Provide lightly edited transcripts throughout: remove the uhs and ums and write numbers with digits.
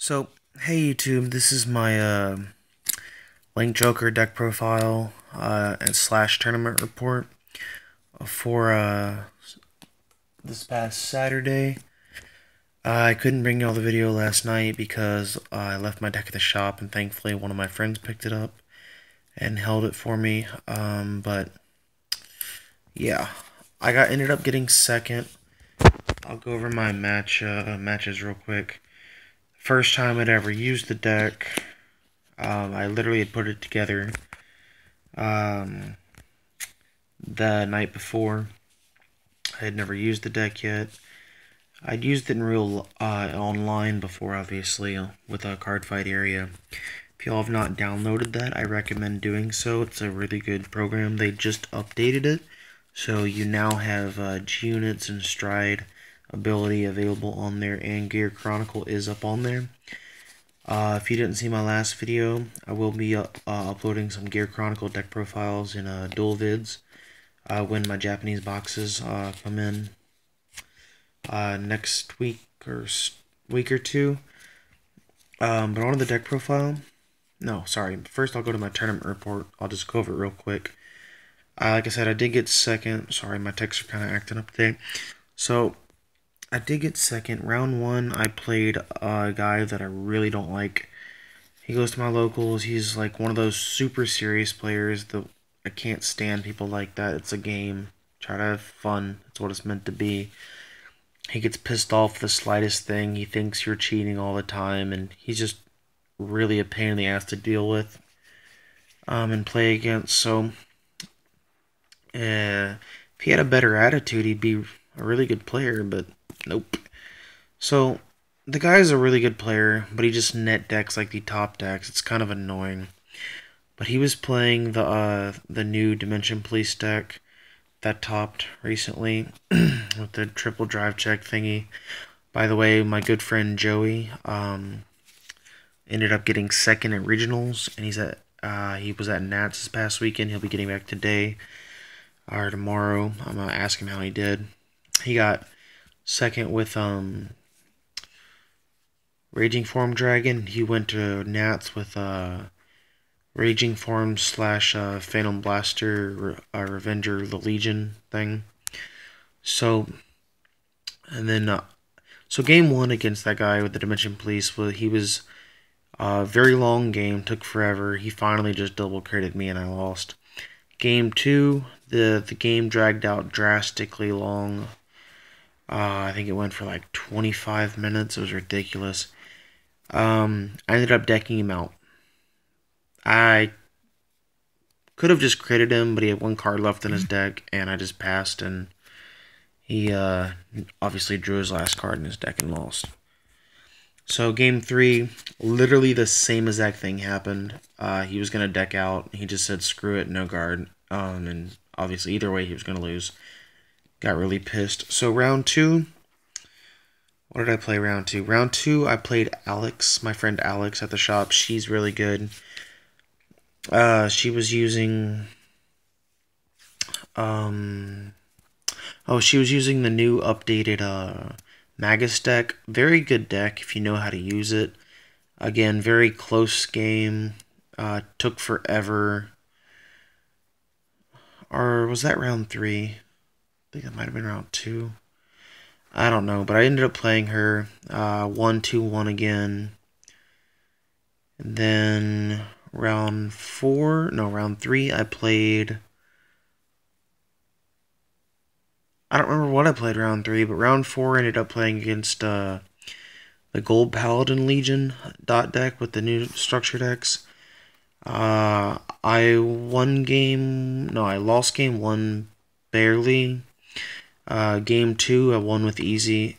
So, hey YouTube, this is my Link Joker deck profile and slash tournament report for this past Saturday. I couldn't bring y'all the video last night because I left my deck at the shop, and thankfully one of my friends picked it up and held it for me. But yeah, ended up getting second. I'll go over my matches real quick. First time I'd ever used the deck. I literally had put it together the night before. I had never used the deck yet. I'd used it in real online before, obviously, with a card fight area. If y'all have not downloaded that, I recommend doing so. It's a really good program. They just updated it, so you now have G-Units and Stride ability available on there, and Gear Chronicle is up on there. If you didn't see my last video, I will be uploading some Gear Chronicle deck profiles in dual vids when my Japanese boxes come in next week or two. But on the deck profile, no, sorry. First, I'll go to my tournament report. I'll just go over it real quick. Like I said, I did get second. Sorry, my texts are kind of acting up today. So, I did get second. Round one, I played a guy that I really don't like. He goes to my locals. He's like one of those super serious players. I can't stand people like that. It's a game. Try to have fun. That's what it's meant to be. He gets pissed off the slightest thing. He thinks you're cheating all the time, and he's just really a pain in the ass to deal with and play against. So, if he had a better attitude, he'd be a really good player, but nope. So, the guy's a really good player, but he just net decks like the top decks. It's kind of annoying. But he was playing the new Dimension Police deck that topped recently with the triple drive check thingy. By the way, my good friend Joey ended up getting second at regionals, and he was at Nats this past weekend. He'll be getting back today or tomorrow. I'm gonna ask him how he did. He got second with Raging Form Dragon. He went to Nats with Raging Form / Phantom Blaster Revenger the Legion thing. So, and then so game one against that guy with the Dimension Police, he was a very long game, took forever. He finally just double critted me and I lost. Game two, the game dragged out drastically long. I think it went for like 25 minutes. It was ridiculous. I ended up decking him out. I could have just critted him, but he had one card left in his deck, and I just passed, and he obviously drew his last card in his deck and lost. So game three, literally the same exact thing happened. He was going to deck out. He just said, screw it, no guard. And obviously either way he was going to lose. Got really pissed. So round two, what did I play round two? Round two, I played Alex, my friend Alex at the shop. She's really good. She was using, she was using the new updated, Magus deck. Very good deck if you know how to use it. Again, very close game. Took forever. Or was that round three? I think that might have been round two. I don't know, but I ended up playing her 1-2-1 again. And then round three, I played. I don't remember what I played round three, but round four I ended up playing against the Gold Paladin Legion dot deck with the new structure decks. I lost game one barely. Game two, I won with ease.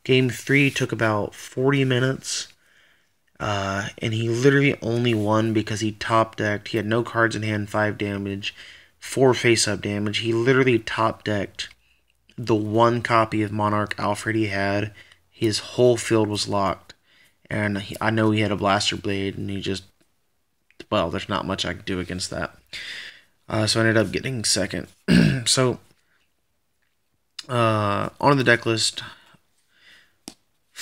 Game three took about 40 minutes. And he literally only won because he top decked. He had no cards in hand, 5 damage, 4 face-up damage. He literally top decked the one copy of Monarch Alfred he had. His whole field was locked. And I know he had a Blaster Blade, and he just, well, there's not much I could do against that. So I ended up getting second. So, on the deck list,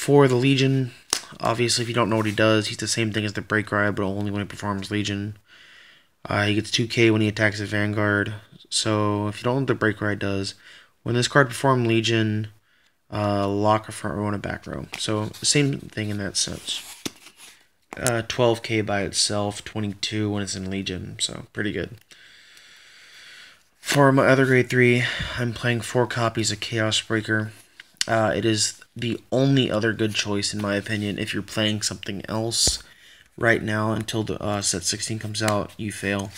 For the Legion, obviously, if you don't know what he does, he's the same thing as the Break Ride, but only when he performs Legion. He gets 2k when he attacks a Vanguard. So, if you don't know what the Break Ride does, when this card performs Legion, lock a front row and a back row. So, same thing in that sense. 12k by itself, 22 when it's in Legion, so pretty good. For my other grade 3, I'm playing 4 copies of Chaos Breaker. It is the only other good choice, in my opinion. If you're playing something else right now until the set 16 comes out, you fail.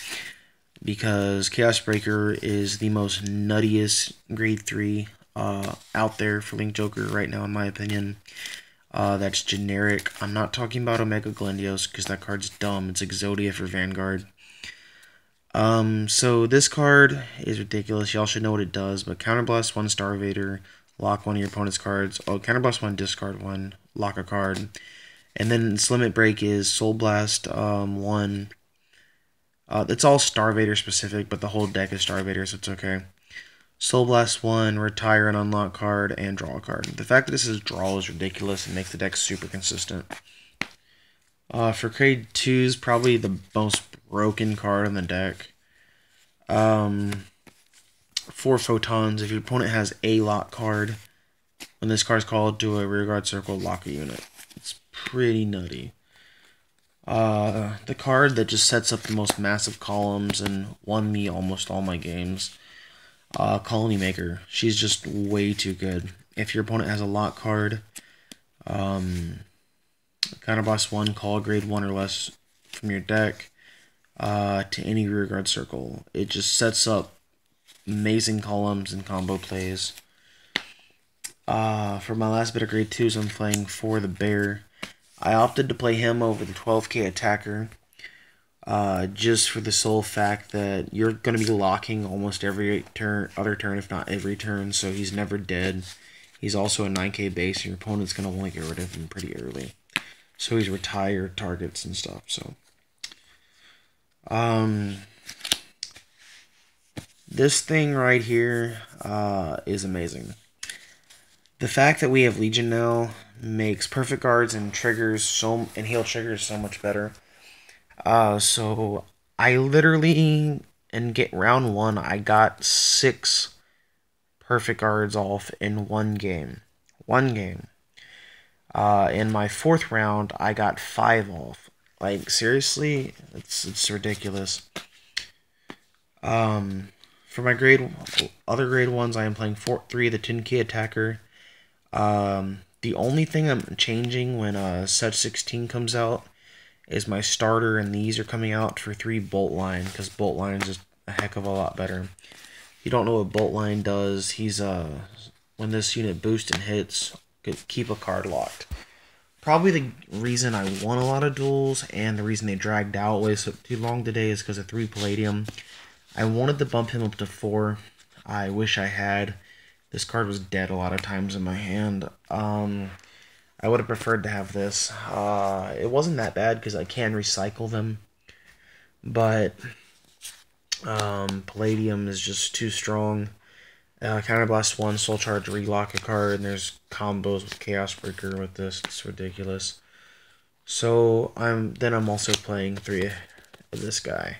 Because Chaos Breaker is the most nuttiest grade 3 out there for Link Joker right now, in my opinion. That's generic. I'm not talking about Omega Glendios, because that card's dumb. It's Exodia for Vanguard. So this card is ridiculous. Y'all should know what it does, but Counterblast 1 Starvader, lock one of your opponent's cards. Oh, Counterblast 1, discard 1, lock a card. And then its limit break is Soul Blast 1. It's all Starvader specific, but the whole deck is Starvader, so it's okay. Soul Blast 1, retire an unlock card, and draw a card. The fact that this is draw is ridiculous and makes the deck super consistent. For grade 2 is probably the most broken card on the deck. 4 photons. If your opponent has a lock card, when this card is called, do a rearguard circle, lock a unit. It's pretty nutty. The card that just sets up the most massive columns and won me almost all my games. Colony Maker. She's just way too good. If your opponent has a lock card, Counterblast 1, call a grade 1 or less from your deck to any rearguard circle. It just sets up amazing columns and combo plays. For my last bit of grade 2s, I'm playing for the Bear. I opted to play him over the 12k attacker, just for the sole fact that you're going to be locking almost every other turn, if not every turn, so he's never dead. He's also a 9k base, and your opponent's going to want to get rid of him pretty early. So he's retired targets and stuff, so. This thing right here is amazing. The fact that we have Legion now makes perfect guards and triggers and heal triggers so much better. So I literally round 1 I got 6 perfect guards off in one game. In my 4th round I got 5 off. Like seriously, it's ridiculous. For my other grade 1s, I am playing 3 the 10k attacker. The only thing I'm changing when set 16 comes out is my starter, and these are coming out for 3 Bolt Line, because Bolt Line is just a heck of a lot better. If you don't know what Bolt Line does, he's when this unit boosts and hits, keep a card locked. Probably the reason I won a lot of duels, and the reason they dragged out way too long today, is because of 3 Palladium. I wanted to bump him up to 4. I wish I had. This card was dead a lot of times in my hand. I would have preferred to have this. It wasn't that bad because I can recycle them. But Palladium is just too strong. Counterblast 1, Soul Charge, relock a card, and there's combos with Chaos Breaker with this. It's ridiculous. So I'm also playing 3 of this guy.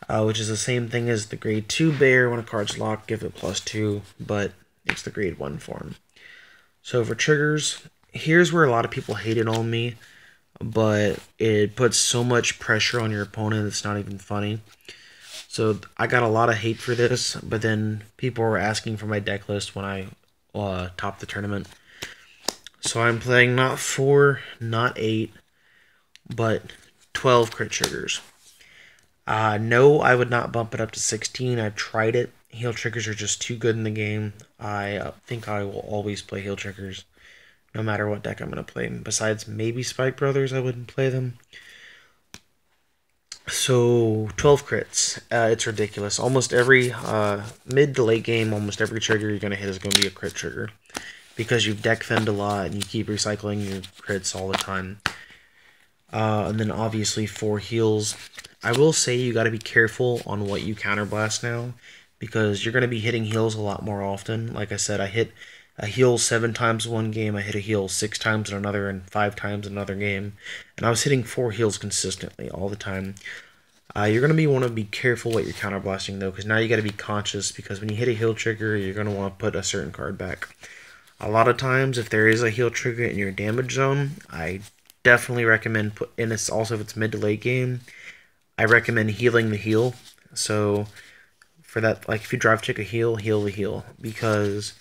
Which is the same thing as the grade 2 Bear. When a card's locked, give it +2, but it's the grade 1 form. So for triggers, here's where a lot of people hated on me, but it puts so much pressure on your opponent, it's not even funny. So I got a lot of hate for this, but then people were asking for my deck list when I topped the tournament. So I'm playing not 4, not 8, but 12 crit triggers. No, I would not bump it up to 16. I've tried it. Heal triggers are just too good in the game. I think I will always play heal triggers, no matter what deck I'm going to play. Besides maybe Spike Brothers, I wouldn't play them. So, 12 crits. It's ridiculous. Almost every mid to late game, almost every trigger you're going to hit is going to be a crit trigger, because you've deck fend a lot and you keep recycling your crits all the time. And then obviously 4 heals. I will say you got to be careful on what you counterblast now, because you're going to be hitting heals a lot more often. Like I said, I hit a heal 7 times in one game. I hit a heal 6 times in another, and 5 times in another game. And I was hitting 4 heals consistently all the time. You're going to want to be careful what you're counterblasting though, because now you got to be conscious, because when you hit a heal trigger, you're going to want to put a certain card back. A lot of times, if there is a heal trigger in your damage zone, I definitely recommend and it's also if it's mid to late game, I recommend healing the heal. So for that, like if you drive check a heal, heal the heal, because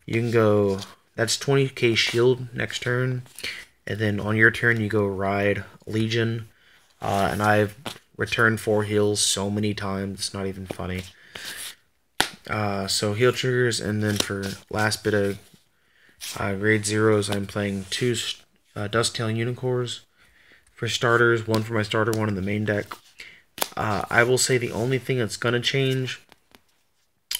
you can go, that's 20k shield next turn, and then on your turn you go ride Legion, and I've returned 4 heals so many times, it's not even funny. So heal triggers, and then for last bit of grade zeros, I'm playing 2 Dusktail Unicorns for starters, 1 for my starter, 1 in the main deck. I will say the only thing that's going to change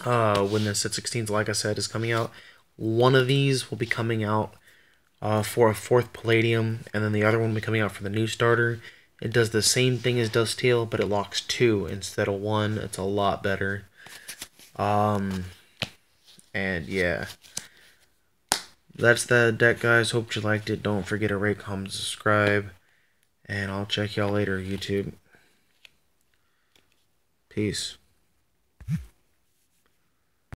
when the set 16s, like I said, is coming out, one of these will be coming out for a 4th Palladium, and then the other one will be coming out for the new starter. It does the same thing as Dusktail, but it locks 2 instead of 1. It's a lot better. And yeah. That's the deck, guys. Hope you liked it. Don't forget to rate, comment, subscribe. And I'll check y'all later, YouTube. Peace.